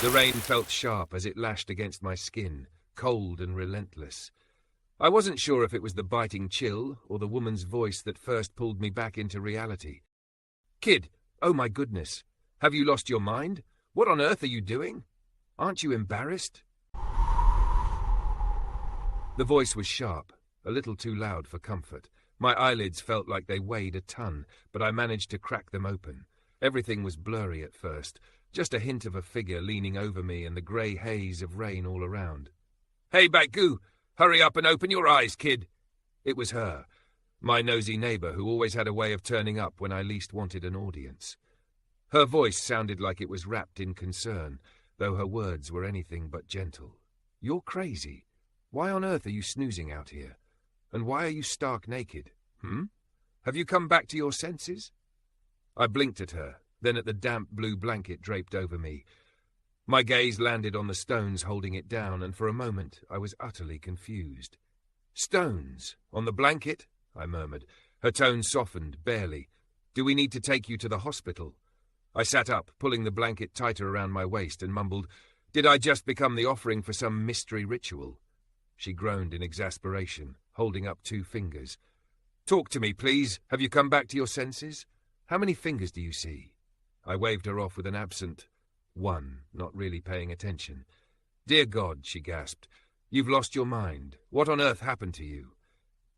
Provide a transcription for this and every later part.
The rain felt sharp as it lashed against my skin, cold and relentless. I wasn't sure if it was the biting chill or the woman's voice that first pulled me back into reality. "Kid, oh my goodness. Have you lost your mind? What on earth are you doing? Aren't you embarrassed?" The voice was sharp, a little too loud for comfort. My eyelids felt like they weighed a ton, but I managed to crack them open. Everything was blurry at first, just a hint of a figure leaning over me and the grey haze of rain all around. "Hey, Baek-Gu! Hurry up and open your eyes, kid!" It was her, my nosy neighbour who always had a way of turning up when I least wanted an audience. Her voice sounded like it was wrapped in concern, though her words were anything but gentle. "You're crazy. Why on earth are you snoozing out here? And why are you stark naked? Have you come back to your senses?" I blinked at her, then at the damp blue blanket draped over me. My gaze landed on the stones holding it down, and for a moment I was utterly confused. "Stones? On the blanket?" I murmured. Her tone softened, barely. "Do we need to take you to the hospital?" I sat up, pulling the blanket tighter around my waist, and mumbled, "Did I just become the offering for some mystery ritual?" She groaned in exasperation, holding up 2 fingers. "Talk to me, please. Have you come back to your senses? How many fingers do you see?" I waved her off with an absent 1, not really paying attention. "Dear God," she gasped, "you've lost your mind. What on earth happened to you?"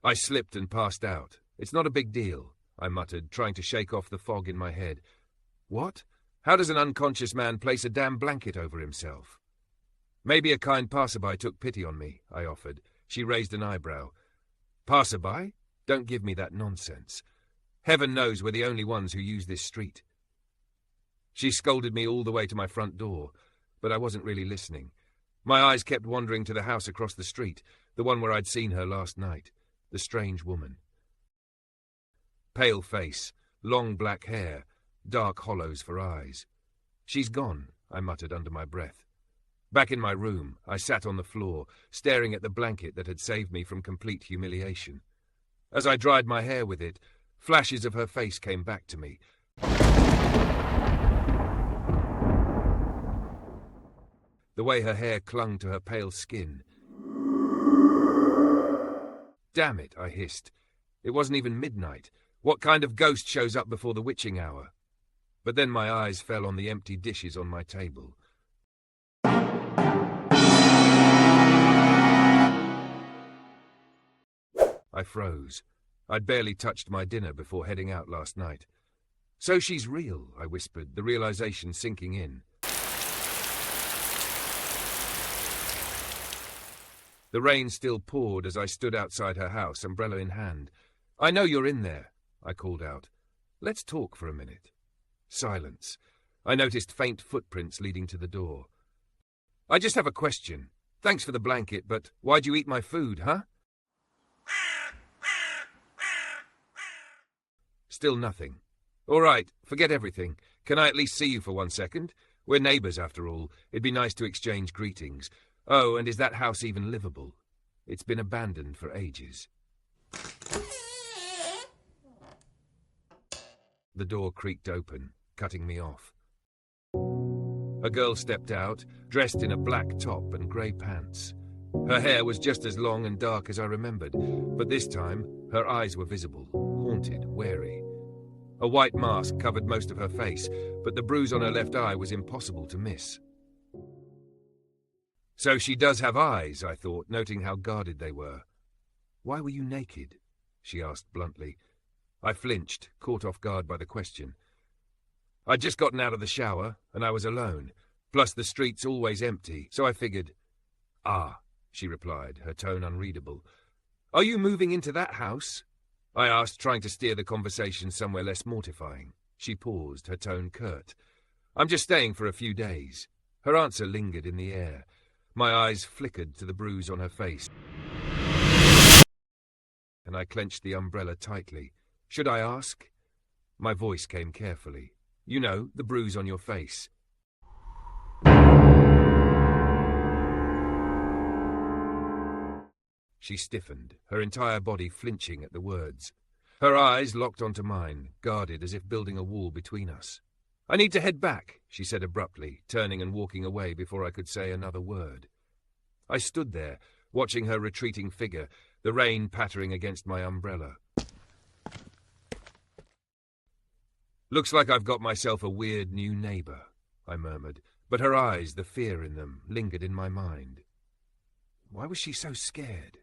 I slipped and passed out. "It's not a big deal," I muttered, trying to shake off the fog in my head. "What? How does an unconscious man place a damn blanket over himself?" "Maybe a kind passerby took pity on me," I offered. She raised an eyebrow. "Passerby? Don't give me that nonsense. Heaven knows we're the only ones who use this street." She scolded me all the way to my front door, but I wasn't really listening. My eyes kept wandering to the house across the street, the one where I'd seen her last night, the strange woman. Pale face, long black hair, dark hollows for eyes. "She's gone," I muttered under my breath. Back in my room, I sat on the floor, staring at the blanket that had saved me from complete humiliation. As I dried my hair with it, flashes of her face came back to me. The way her hair clung to her pale skin. "Damn it," I hissed. It wasn't even midnight. What kind of ghost shows up before the witching hour? But then my eyes fell on the empty dishes on my table. I froze. I'd barely touched my dinner before heading out last night. "So she's real," I whispered, the realization sinking in. The rain still poured as I stood outside her house, umbrella in hand. "I know you're in there," I called out. "Let's talk for a minute." Silence. I noticed faint footprints leading to the door. "I just have a question. Thanks for the blanket, but why'd you eat my food, huh?" Still nothing. "All right, forget everything. Can I at least see you for 1 second? We're neighbours, after all. It'd be nice to exchange greetings. Oh, and is that house even livable? It's been abandoned for ages." The door creaked open, cutting me off. A girl stepped out, dressed in a black top and grey pants. Her hair was just as long and dark as I remembered, but this time her eyes were visible, haunted, wary. A white mask covered most of her face, but the bruise on her left eye was impossible to miss. "So she does have eyes," I thought, noting how guarded they were. "Why were you naked?" she asked bluntly. I flinched, caught off guard by the question. I'd just gotten out of the shower, and I was alone, plus the street's always empty, so I figured. "Ah," she replied, her tone unreadable. "Are you moving into that house?" I asked, trying to steer the conversation somewhere less mortifying. She paused, her tone curt. "I'm just staying for a few days." Her answer lingered in the air. My eyes flickered to the bruise on her face, and I clenched the umbrella tightly. "Should I ask?" My voice came carefully. "You know, the bruise on your face." She stiffened, her entire body flinching at the words. Her eyes locked onto mine, guarded as if building a wall between us. "I need to head back," she said abruptly, turning and walking away before I could say another word. I stood there, watching her retreating figure, the rain pattering against my umbrella. "Looks like I've got myself a weird new neighbour," I murmured, but her eyes, the fear in them, lingered in my mind. Why was she so scared?